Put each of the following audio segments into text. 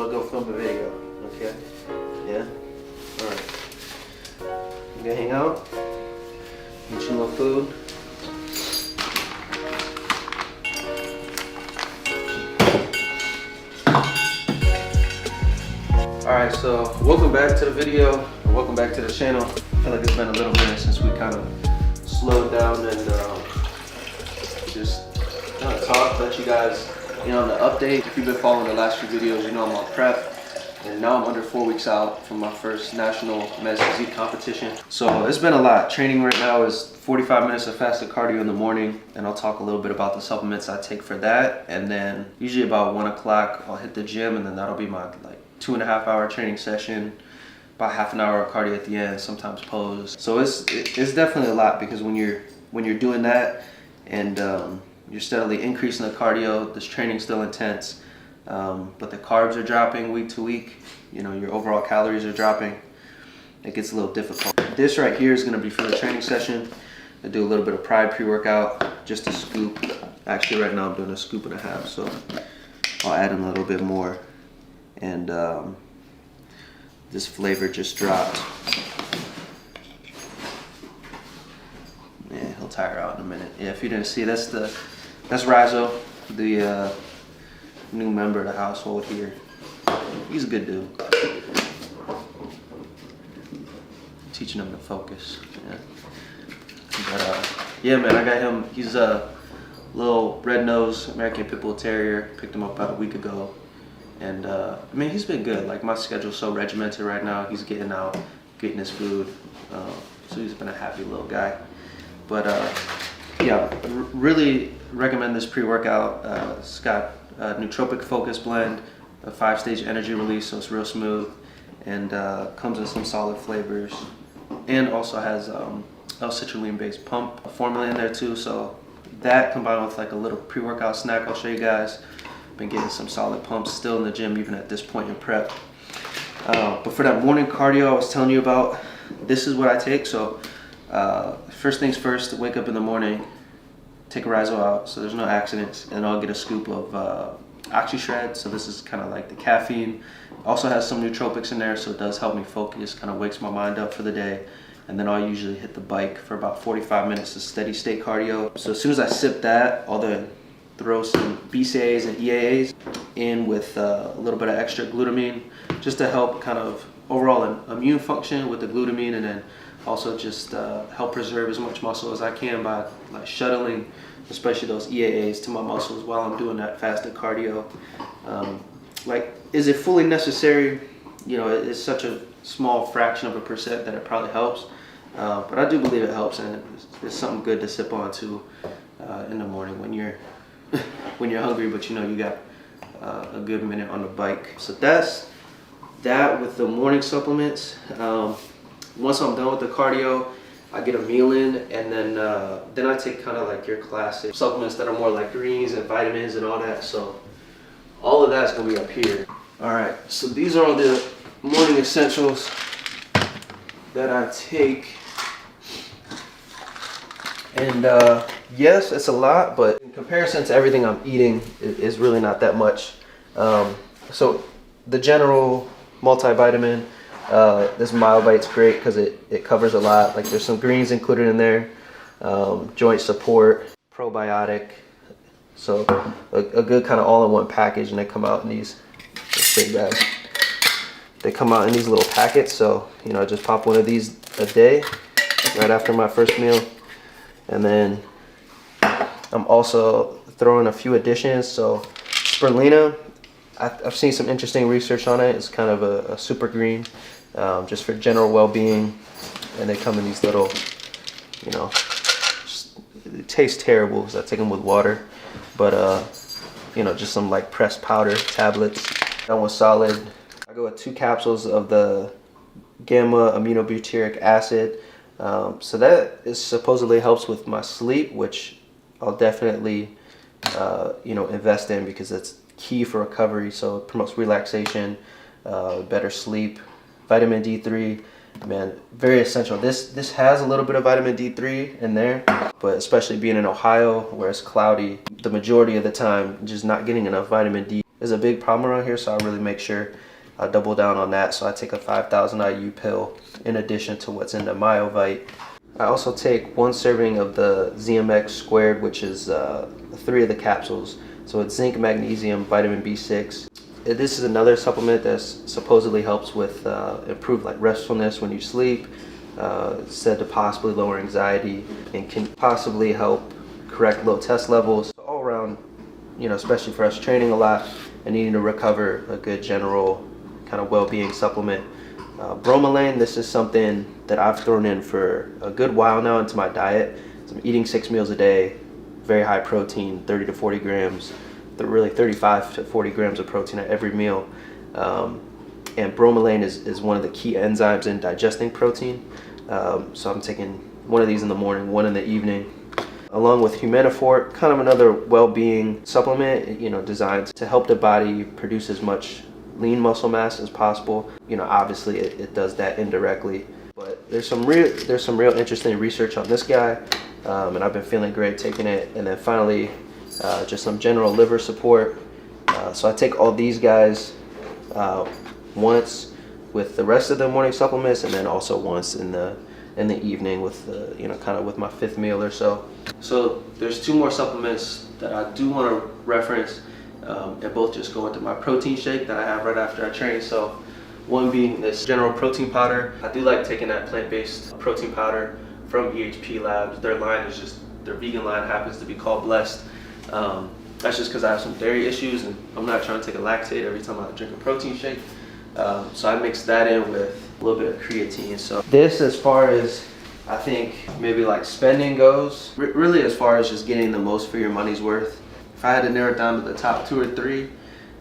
want to go film a video. Okay? Yeah? Alright. You gonna hang out? Eat your little food? Alright, so welcome back to the video. Welcome back to the channel. I feel like it's been a little minute since we kind of slowed down and just kind of talk, let you guys on the update. If you've been following the last few videos, you know I'm on prep, and now I'm under 4 weeks out from my first national men's physique competition. So it's been a lot. Training right now is 45 minutes of fasted cardio in the morning, and I'll talk a little bit about the supplements I take for that. And then usually about 1 o'clock I'll hit the gym, and then that'll be my 2.5 hour training session, about half an hour of cardio at the end, sometimes pose. So it's definitely a lot, because when you're doing that and you're steadily increasing the cardio, this training's still intense, but the carbs are dropping week to week. Your overall calories are dropping. It gets a little difficult. This right here is going to be for the training session. I do a little bit of Pride pre-workout, just a scoop. Actually, right now I'm doing a scoop and a half, so I'll add in a little bit more. And this flavor just dropped. Yeah, he'll tire out in a minute. Yeah, if you didn't see, that's Rizzo, the new member of the household here. He's a good dude. Teaching him to focus. Yeah. But yeah, man, I got him. He's a little red-nosed American Pit Bull Terrier. Picked him up about a week ago. And I mean, he's been good. Like, my schedule's so regimented right now. He's getting out, getting his food. So he's been a happy little guy. But yeah, really recommend this pre-workout. It's got a nootropic focus blend, a 5-stage energy release, so it's real smooth, and comes in some solid flavors, and also has L-citrulline based pump formula in there too. So that combined with a little pre-workout snack I'll show you guys. Been getting some solid pumps still in the gym even at this point in prep. But for that morning cardio I was telling you about, this is what I take. So first things first, wake up in the morning, take a Rizzo out so there's no accidents, and I'll get a scoop of OxyShred. So this is kind of like the caffeine. Also has some nootropics in there, so it does help me focus, kind of wakes my mind up for the day. And then I'll usually hit the bike for about 45 minutes of steady state cardio. So as soon as I sip that, I'll then throw some BCAAs and EAAs in with a little bit of extra glutamine, just to help kind of overall immune function with the glutamine, and then also just help preserve as much muscle as I can by shuttling, especially those EAAs, to my muscles while I'm doing that fasted cardio. Is it fully necessary? It's such a small fraction of a percent that it probably helps, but I do believe it helps, and it's something good to sip on too in the morning when you're hungry, but you got a good minute on the bike. So that's that with the morning supplements. Once I'm done with the cardio, I get a meal in, and then I take kind of your classic supplements that are more like greens and vitamins and all that. So all of that's gonna be up here. All right, so these are all the morning essentials that I take. And yes, it's a lot, but in comparison to everything I'm eating, it's really not that much. So the general multivitamin, this MyoBite's great because it covers a lot. There's some greens included in there, joint support, probiotic. So a good kind of all-in-one package, and they come out in these big bags. They come out in these little packets, so I just pop one of these a day right after my first meal. And then I'm also throwing a few additions. So spirulina, I've seen some interesting research on it. It's kind of a super green, just for general well-being. And they come in these little, it tastes terrible because I take them with water. But, just some pressed powder tablets. That one's solid. I go with 2 capsules of the gamma aminobutyric acid. So that supposedly helps with my sleep, which I'll definitely, invest in, because it's key for recovery. So it promotes relaxation, better sleep. Vitamin D3, man, very essential. This has a little bit of vitamin D3 in there, but especially being in Ohio where it's cloudy, the majority of the time, just not getting enough vitamin D is a big problem around here, so I really make sure I double down on that. So I take a 5,000 IU pill in addition to what's in the Myovite. I also take 1 serving of the ZMX squared, which is 3 of the capsules. So it's zinc, magnesium, vitamin B6. This is another supplement that supposedly helps with improved like restfulness when you sleep. Said to possibly lower anxiety and can possibly help correct low test levels. So all around, you know, especially for us training a lot and needing to recover, a good general kind of well-being supplement. Bromelain, this is something that I've thrown in for a good while now into my diet. So I'm eating 6 meals a day, very high protein, 30 to 40 grams, really 35 to 40 grams of protein at every meal. And bromelain is one of the key enzymes in digesting protein. So I'm taking 1 of these in the morning, 1 in the evening, along with Humanifort, kind of another well-being supplement, you know, designed to help the body produce as much lean muscle mass as possible. You know, obviously it does that indirectly, but there's some real interesting research on this guy, and I've been feeling great taking it. And then finally, just some general liver support. So I take all these guys once with the rest of the morning supplements, and then also once in the evening with the, you know, kind of with my 5th meal or so. So there's 2 more supplements that I do want to reference, and both just go into my protein shake that I have right after I train. So one being this general protein powder. I do like taking that plant-based protein powder from EHP Labs. Their line is just, their vegan line happens to be called Blessed. That's just because I have some dairy issues and I'm not trying to take a lactate every time I drink a protein shake. So I mix that in with a little bit of creatine. So this, as far as I think maybe like spending goes, really as far as just getting the most for your money's worth, if I had to narrow it down to the top 2 or 3,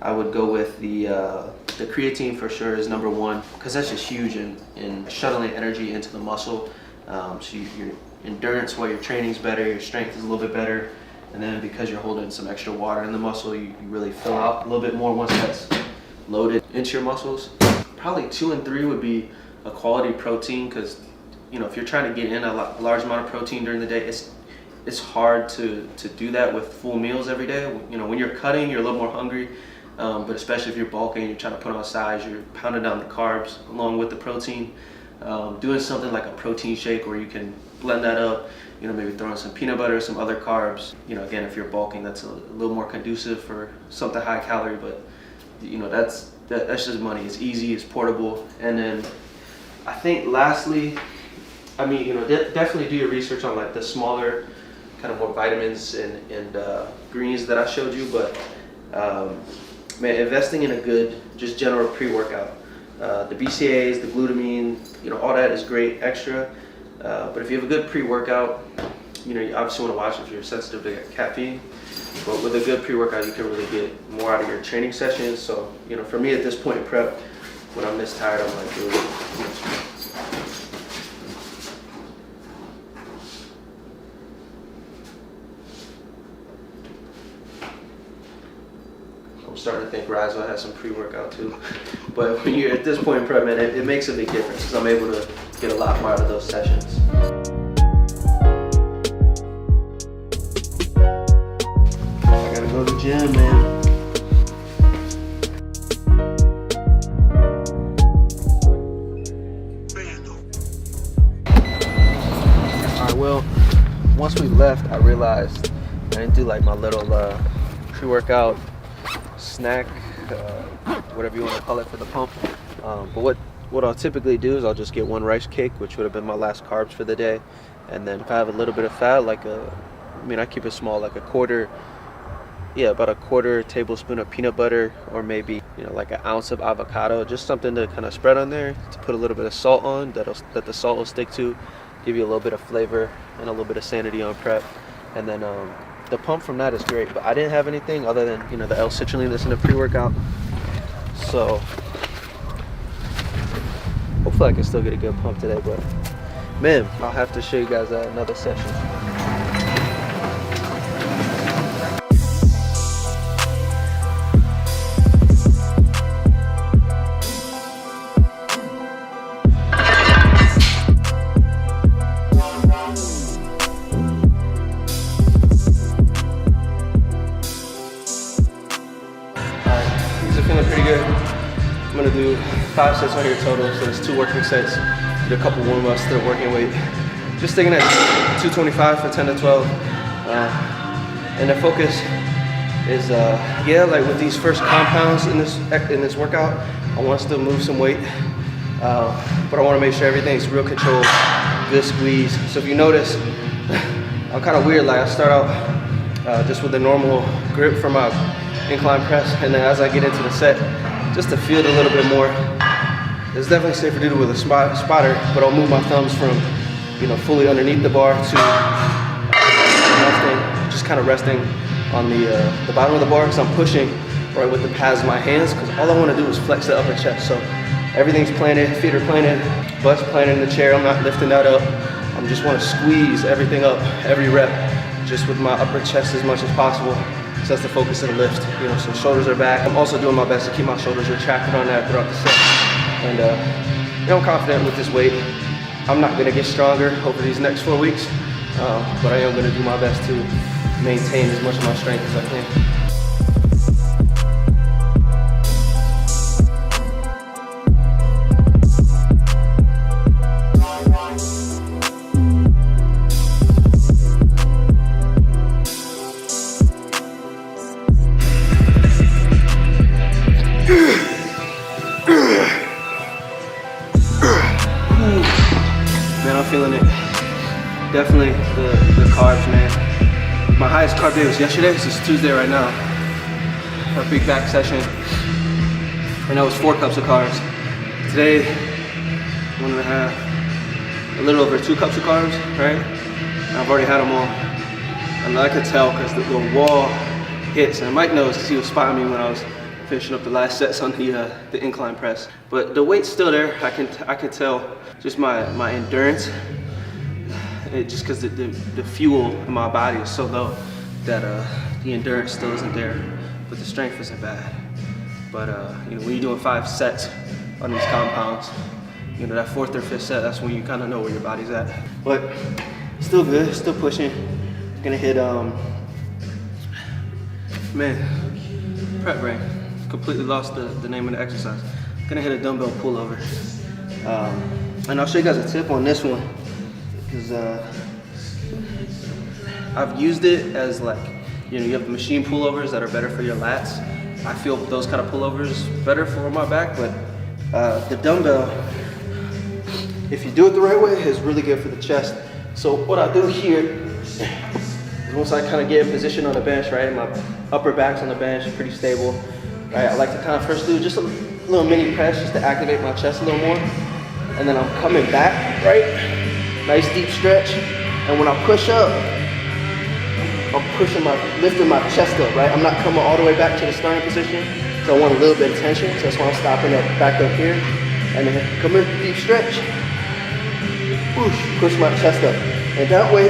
I would go with the creatine for sure is number 1, because that's just huge in shuttling energy into the muscle. So your endurance while you're training is better, your strength is a little bit better, and then because you're holding some extra water in the muscle, you really fill out a little bit more once that's loaded into your muscles. Probably 2 and 3 would be a quality protein, because, you know, if you're trying to get in a large amount of protein during the day, it's hard to do that with full meals every day. You know, when you're cutting, you're a little more hungry, but especially if you're bulking, you're trying to put on size, you're pounding down the carbs along with the protein. Doing something like a protein shake where you can blend that up, you know, maybe throw in some peanut butter, some other carbs. You know, again, if you're bulking, that's a little more conducive for something high calorie, but, you know, that's just money. It's easy, it's portable. And then I think lastly, I mean, you know, definitely do your research on like the smaller, kind of more vitamins and greens that I showed you, but man, investing in a good, just general pre-workout. The BCAAs, the glutamine, you know, all that is great extra. But if you have a good pre-workout, you know, you obviously want to watch if you're sensitive to caffeine. But with a good pre-workout, you can really get more out of your training sessions. So, you know, for me at this point in prep, when I'm this tired, I'm like, dude, I'm starting to think Rizzo has some pre-workout too. But when you're at this point in prep, man, it makes a big difference because I'm able to get a lot more out of those sessions. I gotta go to the gym, man. Alright, well, once we left, I realized I didn't do like my little pre-workout snack, whatever you want to call it, for the pump. But what I'll typically do is I'll just get 1 rice cake, which would have been my last carbs for the day. And then if I have a little bit of fat, like I keep it small, like about a quarter tablespoon of peanut butter, or maybe, you know, like an ounce of avocado, just something to kind of spread on there, to put a little bit of salt on, that the salt will stick to, give you a little bit of flavor and a little bit of sanity on prep. And then the pump from that is great, but I didn't have anything other than, you know, the L-citrulline that's in the pre-workout. So hopefully I can still get a good pump today, but man, I'll have to show you guys another session. 5 sets on here total, so it's 2 working sets. Did a couple warm-ups, still working weight. Just sticking at 225 for 10 to 12. And the focus is, yeah, like with these first compounds in this workout, I want to still move some weight, but I want to make sure everything's real controlled, good squeeze. So if you notice, I'm kind of weird. Like I start out just with the normal grip for my incline press, and then as I get into the set, just to feel it a little bit more. It's definitely safer to do it with a spotter, but I'll move my thumbs from, you know, fully underneath the bar to resting, just kind of resting on the bottom of the bar, because I'm pushing right with the pads of my hands, because all I want to do is flex the upper chest. So everything's planted, feet are planted, butt's planted in the chair. I'm not lifting that up. I just want to squeeze everything up, every rep, just with my upper chest as much as possible. So that's the focus of the lift. You know, so shoulders are back. I'm also doing my best to keep my shoulders retracted on that throughout the set. And you know, I'm confident with this weight. I'm not gonna get stronger over these next 4 weeks, but I am gonna do my best to maintain as much of my strength as I can. Man, I'm feeling it. Definitely the carbs, man. My highest carb day was yesterday, so it's Tuesday right now. Our big back session. And that was 4 cups of carbs. Today, 1.5, a little over 2 cups of carbs, right? And I've already had them all. And I could tell because the wall hits, and Mike knows because he was spotting me when I was finishing up the last sets on the incline press. But the weight's still there. I can tell just my endurance. Just because the fuel in my body is so low that the endurance still isn't there, but the strength isn't bad. But you know, when you're doing 5 sets on these compounds, you know, that 4th or 5th set, that's when you kind of know where your body's at. But still good, still pushing. Gonna hit man, prep brain. Completely lost the name of the exercise. Gonna hit a dumbbell pullover. And I'll show you guys a tip on this one, because I've used it as, like, you know, you have the machine pullovers that are better for your lats. I feel those kind of pullovers better for my back, but the dumbbell, if you do it the right way, is really good for the chest. So what I do here is once I kind of get in position on the bench, right, my upper back's on the bench, pretty stable, right, I like to kind of first do just a little mini press just to activate my chest a little more. And then I'm coming back, right? Nice deep stretch. And when I push up, I'm lifting my chest up, right? I'm not coming all the way back to the starting position. So I want a little bit of tension. So that's why I'm stopping up back up here. And then come in, deep stretch. Push my chest up. And that way,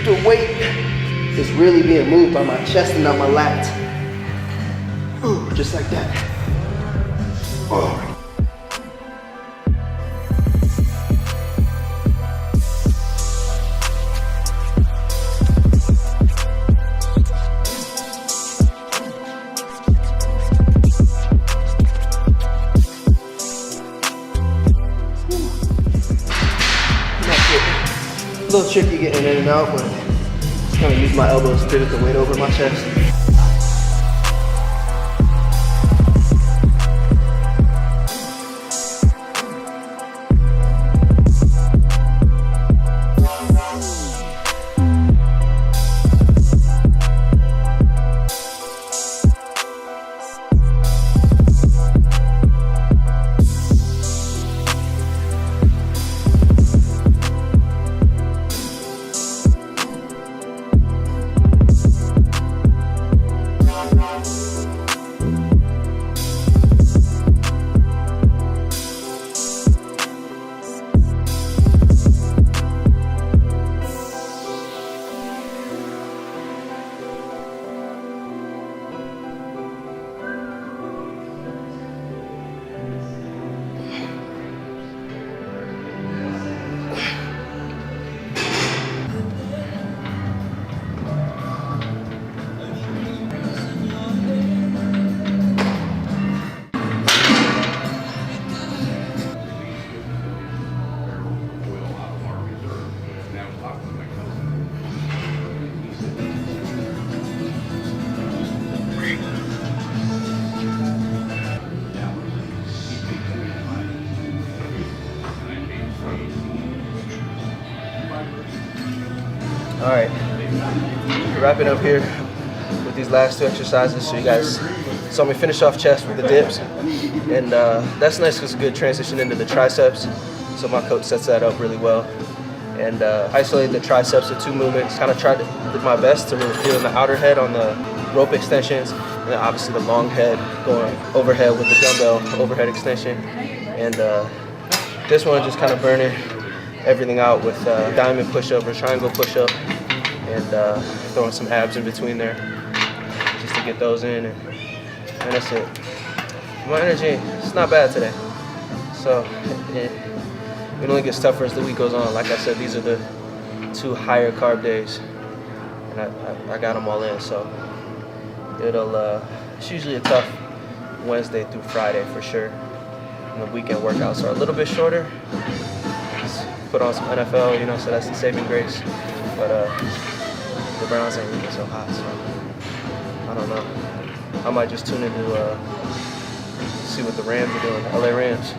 the weight is really being moved by my chest and not my lats. Just like that. A little tricky getting in and out, but just kind of use my elbows to pivot the weight over my chest. All right, wrapping up here with these last 2 exercises. So you guys saw me finish off chest with the dips, and that's nice because it's a good transition into the triceps. So my coach sets that up really well. And isolate the triceps with 2 movements. Kind of tried to do my best to really feel in the outer head on the rope extensions, and then obviously the long head going overhead with the dumbbell overhead extension. And this one just kind of burning everything out with diamond push-up or triangle push-up, and throwing some abs in between there just to get those in, and that's it. My energy, it's not bad today. So it only gets tougher as the week goes on. Like I said, these are the 2 higher carb days, and I got them all in. So it's usually a tough Wednesday through Friday for sure. And the weekend workouts are a little bit shorter. Just put on some NFL, you know, so that's the saving grace. But the Browns ain't looking so hot, so I don't know. I might just tune into see what the Rams are doing, LA Rams.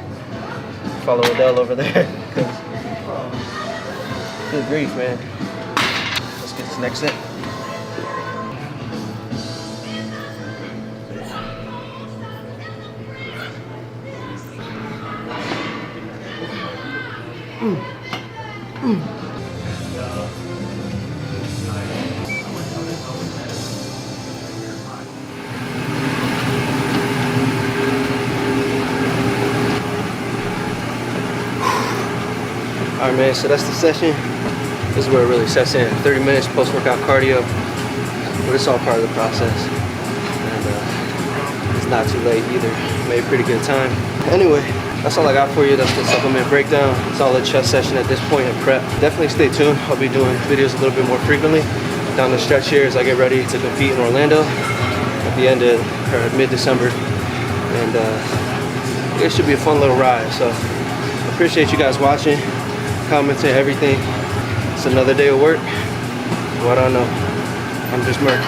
Follow Odell over there. Good grief, man. Let's get this next set. Alright, man, so that's the session. This is where it really sets in. 30 minutes post-workout cardio, but it's all part of the process. And it's not too late either. Made a pretty good time. Anyway, that's all I got for you. That's the supplement breakdown. Solid chest session at this point in prep. Definitely stay tuned. I'll be doing videos a little bit more frequently down the stretch here as I get ready to compete in Orlando at the end of, or mid-December. And it should be a fun little ride. So I appreciate you guys watching, commenting, everything. It's another day of work. What I know. I'm just Merc.